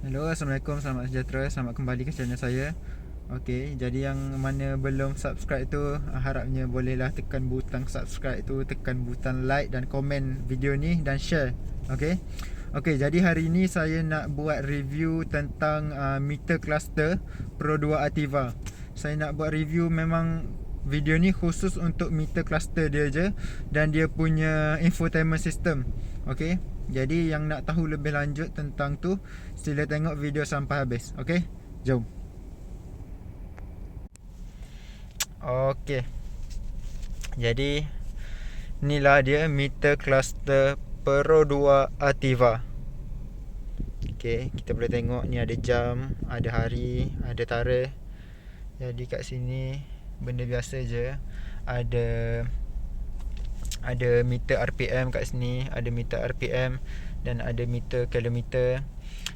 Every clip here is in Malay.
Hello, Assalamualaikum, selamat sejahtera, selamat kembali ke channel saya. Okey, jadi yang mana belum subscribe tu, harapnya bolehlah tekan butang subscribe tu, tekan butang like dan komen video ni dan share. Okey. Okey, jadi hari ni saya nak buat review tentang meter cluster Pro 2 Ativa. Saya nak buat review, memang video ni khusus untuk meter cluster dia je dan dia punya infotainment system. Okey. Jadi yang nak tahu lebih lanjut tentang tu, sila tengok video sampai habis. Okey? Jom. Okey. Jadi inilah dia meter cluster Pro 2 Ativa. Okey, kita boleh tengok ni ada jam, ada hari, ada tarikh. Jadi kat sini benda biasa je. Ada meter RPM kat sini, ada meter RPM dan ada meter kilometer.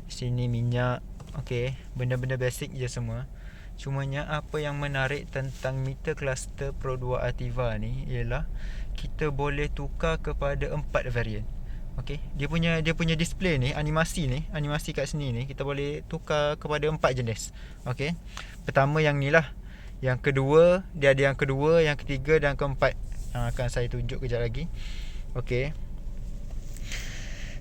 Sini minyak. Okey, benda-benda basic je semua. Cumanya apa yang menarik tentang meter cluster Pro 2 Ativa ni ialah kita boleh tukar kepada 4 varian. Okey, dia punya display ni, animasi kat sini ni kita boleh tukar kepada 4 jenis. Okey. Pertama yang ni lah. Yang kedua, dia ada yang kedua, yang ketiga dan keempat. Akan saya tunjuk kejap lagi. Okey.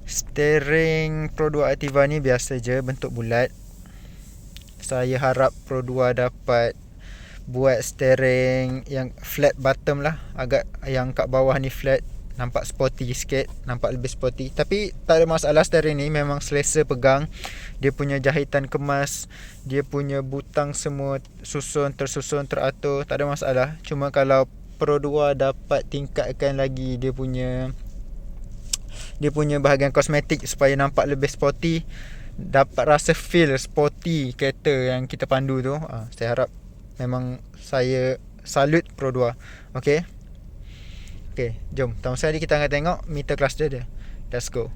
Steering Pro 2 Ativa ni biasa je, bentuk bulat. Saya harap Pro 2 dapat buat steering yang flat bottom lah. Agak yang kat bawah ni flat, nampak sporty sikit, nampak lebih sporty. Tapi tak ada masalah, steering ni memang selesa pegang. Dia punya jahitan kemas, dia punya butang semua tersusun, teratur, tak ada masalah. Cuma kalau Pro 2 dapat tingkatkan lagi dia punya bahagian kosmetik supaya nampak lebih sporty, dapat rasa feel sporty kereta yang kita pandu tu, saya harap, memang saya salute Pro 2. Okey. Okey, jom. Sekali kita akan tengok meter cluster dia. Let's go.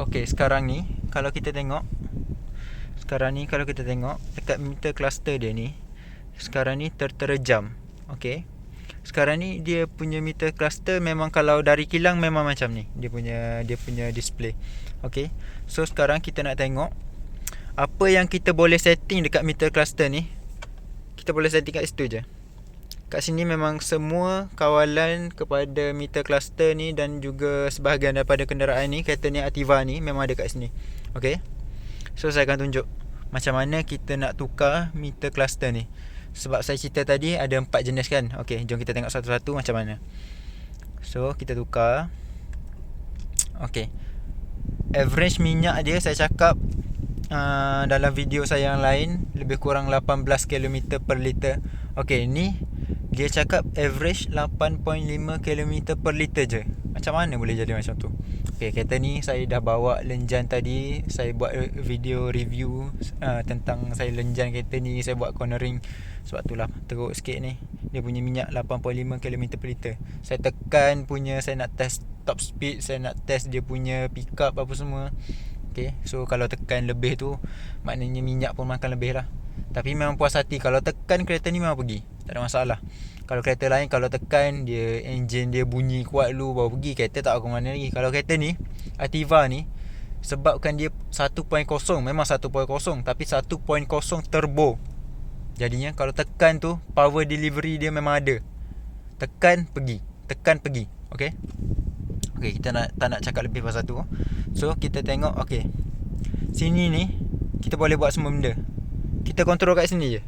Okey, sekarang ni kalau kita tengok dekat meter cluster dia ni, sekarang ni tertera jam. Okey. Sekarang ni dia punya meter cluster memang kalau dari kilang memang macam ni. Dia punya display. Okey. So sekarang kita nak tengok apa yang kita boleh setting dekat meter cluster ni. Kita boleh setting kat situ je. Kat sini memang semua kawalan kepada meter cluster ni dan juga sebahagian daripada kenderaan ni, kereta ni Ativa ni memang ada kat sini. Okey. So saya akan tunjuk macam mana kita nak tukar meter cluster ni. Sebab saya cerita tadi ada 4 jenis kan. Okey, jom kita tengok satu-satu macam mana. So kita tukar. Okey. Average minyak dia saya cakap dalam video saya yang lain lebih kurang 18 km per liter. Okey, ni dia cakap average 8.5 km per liter je. Macam mana boleh jadi macam tu? Okey, kereta ni saya dah bawa lenjan tadi. Saya buat video review tentang saya lenjan kereta ni. Saya buat cornering. Sebab itulah teruk sikit ni. Dia punya minyak 8.5 km per liter. Saya tekan punya, saya nak test top speed, saya nak test dia punya pick up apa semua. Okay, so kalau tekan lebih tu, maknanya minyak pun makan lebih lah. Tapi memang puas hati, kalau tekan kereta ni memang pergi, tak ada masalah. Kalau kereta lain, kalau tekan dia, enjin dia bunyi kuat dulu baru pergi, kereta tak ke mana lagi. Kalau kereta ni Ativa ni, sebabkan dia 1.0, memang 1.0, tapi 1.0 turbo, jadinya kalau tekan tu, power delivery dia memang ada. Tekan pergi. Okay. Okay, kita tak nak cakap lebih pasal tu. So kita tengok. Okay, sini ni kita boleh buat semua benda. Kita kontrol kat sini je.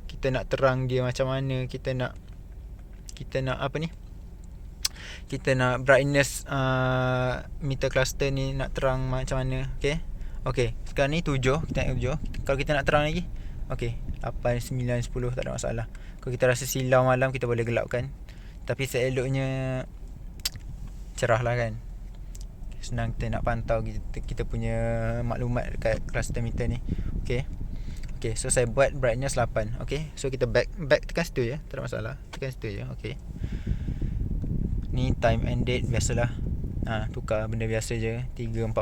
Kita nak terang dia macam mana, kita nak apa ni, kita nak brightness meter cluster ni nak terang macam mana. Okay. Okay, sekarang ni 7. Kita tengok 7. Kalau kita nak terang lagi, okay, 8, 9, 10, tak ada masalah. Kalau kita rasa silau malam, kita boleh gelapkan. Tapi seeloknya cerah lah kan. Senang kita nak pantau kita punya maklumat dekat cluster meter ni. Okay. Okay, so saya buat brightness 8. Okay, so kita back tekan situ je, tak ada masalah. Tekan situ je. Okay. Ni time and date biasalah. Tukar benda biasa je. 3.40,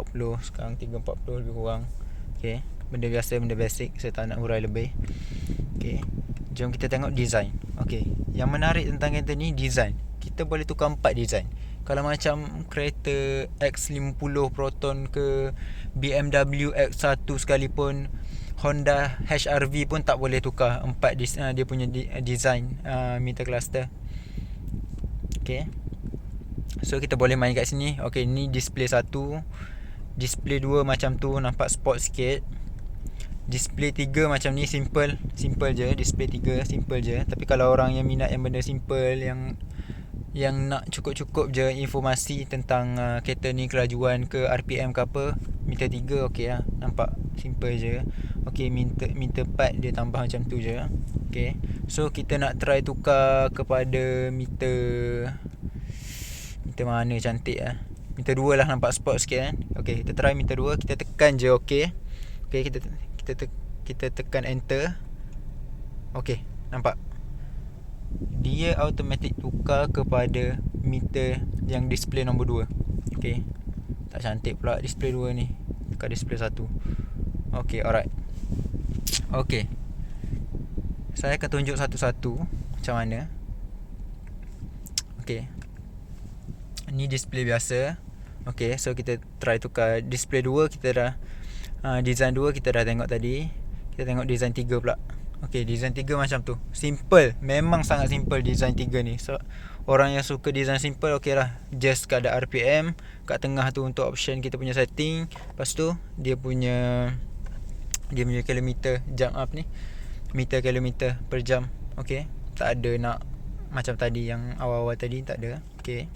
sekarang 3.40 lebih kurang. Okay, benda biasa, benda basic. Saya tak nak hurai lebih. Okay, jom kita tengok design. Okay, yang menarik tentang kereta ni design. Kita boleh tukar 4 design. Kalau macam kereta X50 Proton ke BMW X1 sekalipun, Honda HR-V pun tak boleh tukar dia punya design meter cluster. Okay, so kita boleh main kat sini. Okay, ni display 1, display 2 macam tu, nampak sport sikit. Display 3 macam ni, simple je. Display 3 simple je. Tapi kalau orang yang minat yang benda simple, yang nak cukup-cukup je informasi tentang kereta ni, kelajuan ke RPM ke apa, meter 3 okey lah. Nampak simple je. Okey, meter 4 dia tambah macam tu je. Okey, so kita nak try tukar kepada meter mana cantik lah. Meter 2 lah, nampak sport sikit kan. Okey, kita try meter 2. Kita tekan je. Okey, kita tekan enter. Okey, nampak dia automatic tukar kepada meter yang display nombor 2. Okey, tak cantik pula display 2 ni, tukar display 1. Okey, alright. Okey, saya akan tunjuk satu-satu macam mana. Okey, ni display biasa. Okey, so kita try tukar display 2. Kita dah design 2 kita dah tengok tadi. Kita tengok design 3 pula. Okey, design 3 macam tu. Simple, memang sangat simple design 3 ni. So orang yang suka design simple, okey lah. Just ada RPM kat tengah tu untuk option kita punya setting. Lepas tu dia punya kilometer jump up ni, meter kilometer per jam. Okey, tak ada nak macam tadi yang awal-awal tadi, tak ada. Okey,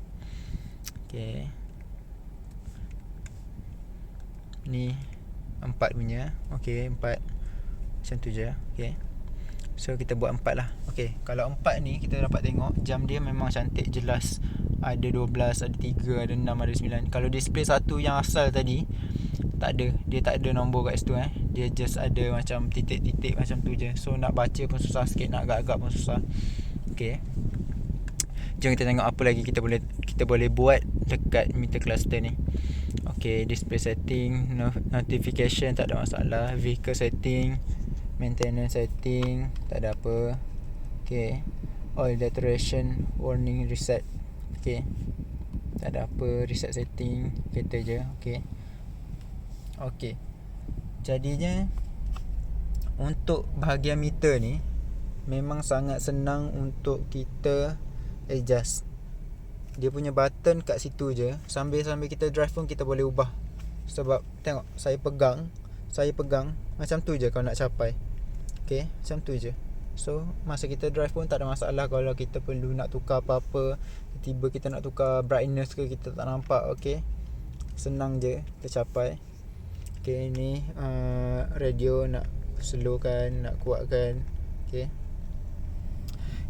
ni 4 punya. Okey, 4 macam tu je. Okey, so kita buat 4 lah. Okey, kalau 4 ni kita dapat tengok jam dia memang cantik, jelas. Ada 12, ada 3, ada 6, ada 9. Kalau display 1 yang asal tadi, tak ada. Dia tak ada nombor kat situ Dia just ada macam titik-titik macam tu je. So nak baca pun susah sikit, nak agak-agak pun susah. Okey, jom kita tengok apa lagi kita boleh buat dekat meter cluster ni. Okey, display setting, notification tak ada masalah. Vehicle setting, maintenance setting, tak ada apa. Okey, oil deterioration warning reset. Okey, tak ada apa. Reset setting kereta je. Okey, jadinya untuk bahagian meter ni memang sangat senang untuk kita adjust. Dia punya button kat situ je. Sambil kita drive pun kita boleh ubah. Sebab tengok, saya pegang macam tu je kalau nak capai. Okey, macam tu je. So masa kita drive pun tak ada masalah. Kalau kita perlu nak tukar apa-apa, tiba kita nak tukar brightness ke, kita tak nampak. Okey, senang je kita capai. Okey, ni radio nak slowkan, nak kuatkan. Okey,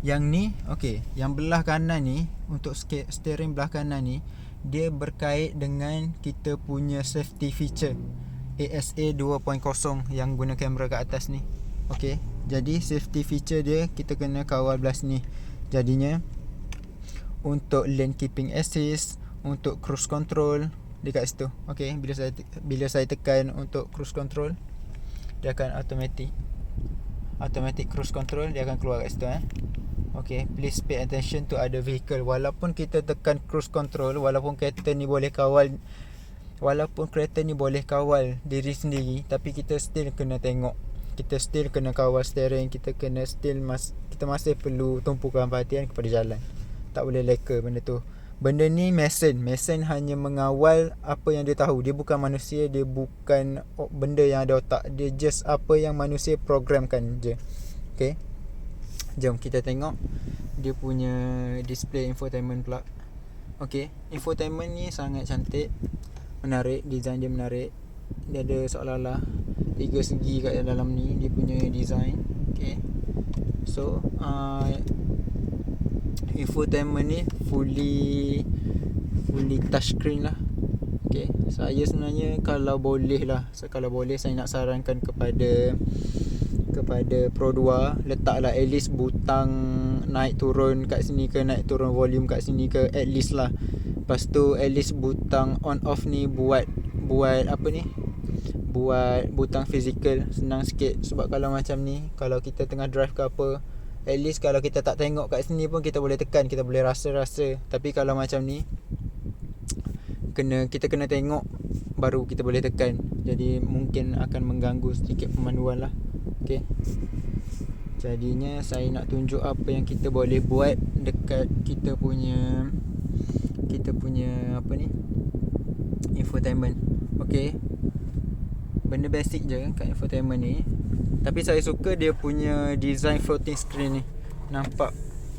yang ni, okey, yang belah kanan ni, untuk steering belah kanan ni, dia berkait dengan kita punya safety feature ASA 2.0 yang guna kamera kat atas ni. Okey, jadi safety feature dia kita kena kawal belah sini. Jadinya untuk lane keeping assist, untuk cruise control dekat situ. Okey, bila saya tekan untuk cruise control, dia akan automatic cruise control, dia akan keluar kat situ. Okay, please pay attention to other vehicle. Walaupun kita tekan cruise control, walaupun kereta ni boleh kawal diri sendiri, tapi kita still kena tengok, kita still kena kawal steering, kita masih perlu tumpukan perhatian kepada jalan. Tak boleh leka benda tu. Benda ni mesin hanya mengawal apa yang dia tahu. Dia bukan manusia, dia bukan benda yang ada otak. Dia just apa yang manusia programkan je. Okay, jom kita tengok dia punya display infotainment pula. Okay, infotainment ni sangat cantik, menarik, design dia menarik. Dia ada seolah-olah 3 segi kat dalam ni dia punya design. Okay, so infotainment ni fully touchscreen lah. Okay, saya sebenarnya kalau boleh saya nak sarankan kepada Pro 2, letaklah at least butang naik turun kat sini ke, naik turun volume kat sini ke, at least lah. Lepas tu at least butang on off ni buat apa ni, buat butang fizikal senang sikit. Sebab kalau macam ni, kalau kita tengah drive ke apa, at least kalau kita tak tengok kat sini pun kita boleh tekan, kita boleh rasa. Tapi kalau macam ni, kita kena tengok baru kita boleh tekan. Jadi mungkin akan mengganggu sedikit pemanduan lah. Okay. Jadinya saya nak tunjuk apa yang kita boleh buat dekat kita punya apa ni, infotainment. Okay. Benda basic je kat infotainment ni. Tapi saya suka dia punya design floating screen ni. Nampak?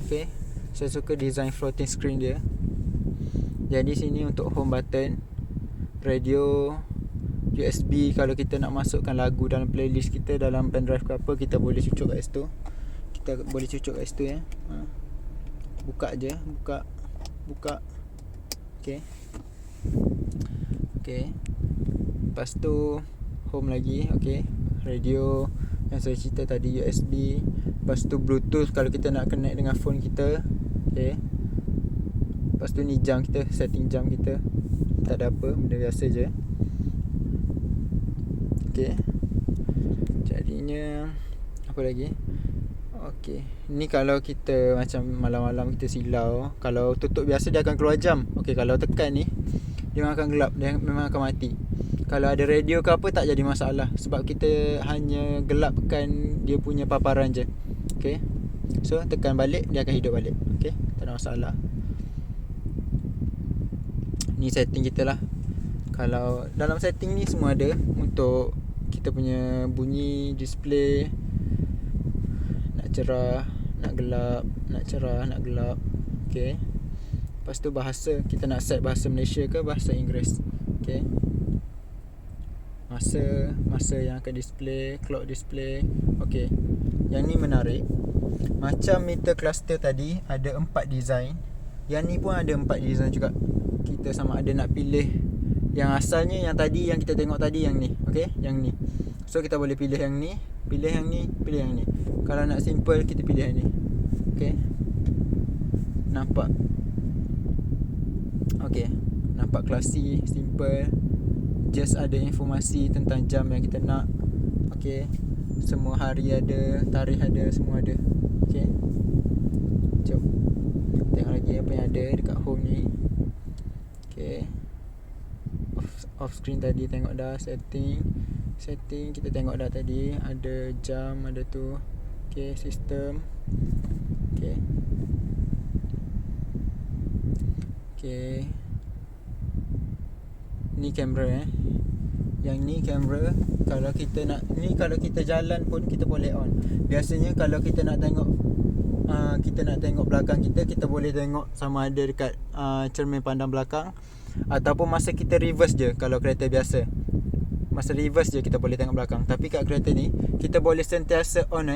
Okay. Saya suka design floating screen dia. Jadi sini untuk home button, radio, USB. Kalau kita nak masukkan lagu dalam playlist kita, dalam pendrive ke apa, kita boleh cucuk kat situ. Kita boleh cucuk kat situ ya. Buka je, buka. Okay. Lepas tu home lagi. Okay. Radio yang saya cerita tadi, USB. Lepas tu Bluetooth kalau kita nak connect dengan phone kita. Okay. Lepas tu ni jam kita, setting jam kita. Tak ada apa, benda biasa je. Okay. Jadinya apa lagi? Okay. Ni kalau kita macam malam-malam kita silau, kalau tutup biasa dia akan keluar jam. Okay, kalau tekan ni dia memang akan gelap, dia memang akan mati. Kalau ada radio ke apa tak jadi masalah, sebab kita hanya gelapkan dia punya paparan je. Okay. So tekan balik, dia akan hidup balik. Okay, tak ada masalah. Ni setting kita lah. Kalau dalam setting ni semua ada untuk kita punya bunyi, display, nak cerah, nak gelap, nak cerah, nak gelap. Okay. Lepas tu bahasa, kita nak set bahasa Malaysia ke bahasa Inggeris. Okay. Masa yang akan display, clock display. Okay. Yang ni menarik. Macam meter cluster tadi ada 4 design. Yang ni pun ada 4 design juga. Kita sama ada nak pilih yang asalnya, yang tadi yang kita tengok tadi, yang ni. Okay, yang ni. So kita boleh pilih yang ni, pilih yang ni, pilih yang ni. Kalau nak simple, kita pilih yang ni. Okay. Nampak? Okay. Nampak classy, simple. Just ada informasi tentang jam yang kita nak. Okay. Semua hari ada, tarikh ada, semua ada. Okay. Jom tengok lagi apa yang ada dekat home ni. Okay. Off screen tadi tengok dah. Setting kita tengok dah tadi. Ada jam, ada tu. Okay, sistem. Okay. Okay. Ni kamera Yang ni kamera. Kalau kita nak, ni kalau kita jalan pun kita boleh on. Biasanya kalau kita nak tengok belakang kita, kita boleh tengok sama ada dekat cermin pandang belakang, ataupun masa kita reverse je. Kalau kereta biasa, masa reverse je kita boleh tengok belakang. Tapi kat kereta ni kita boleh sentiasa on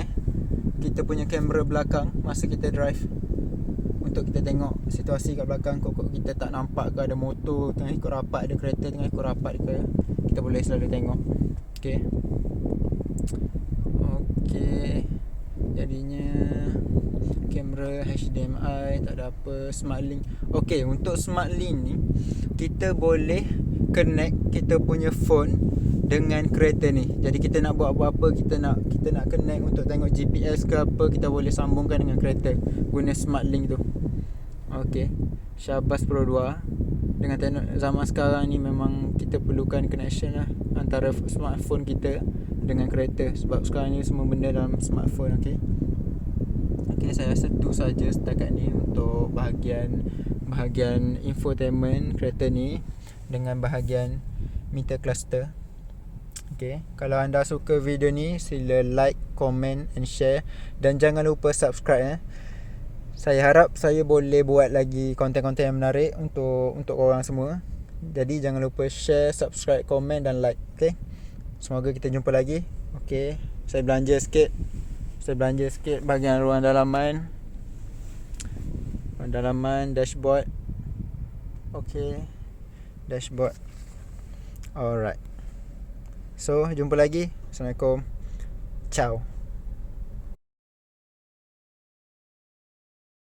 kita punya kamera belakang masa kita drive, untuk kita tengok situasi kat belakang. Kok kita tak nampak ke ada motor tengah ikut rapat, ada kereta tengah ikut rapat ke, kita boleh selalu tengok. Okay. Okay. Jadinya kamera HDMI, tak ada apa. Smart Link. Okay, untuk Smart Link ni kita boleh connect kita punya phone dengan kereta ni. Jadi kita nak buat apa-apa, kita nak connect untuk tengok GPS ke apa, kita boleh sambungkan dengan kereta guna Smart Link tu. Okay. Syabas Pro 2. Dengan zaman sekarang ni memang kita perlukan connection lah antara smartphone kita dengan kereta, sebab sekarang ni semua benda dalam smartphone. Okay. Okay, saya rasa tu saja setakat ni untuk bahagian infotainment kereta ni dengan bahagian meter cluster. Okay, kalau anda suka video ni, sila like, comment and share, dan jangan lupa subscribe. Saya harap saya boleh buat lagi konten-konten yang menarik untuk korang semua. Jadi jangan lupa share, subscribe, komen dan like. Okay, semoga kita jumpa lagi. Okay, saya belanja sikit bahagian ruang dalaman dashboard. Okay, dashboard. Alright, so jumpa lagi. Assalamualaikum. Ciao.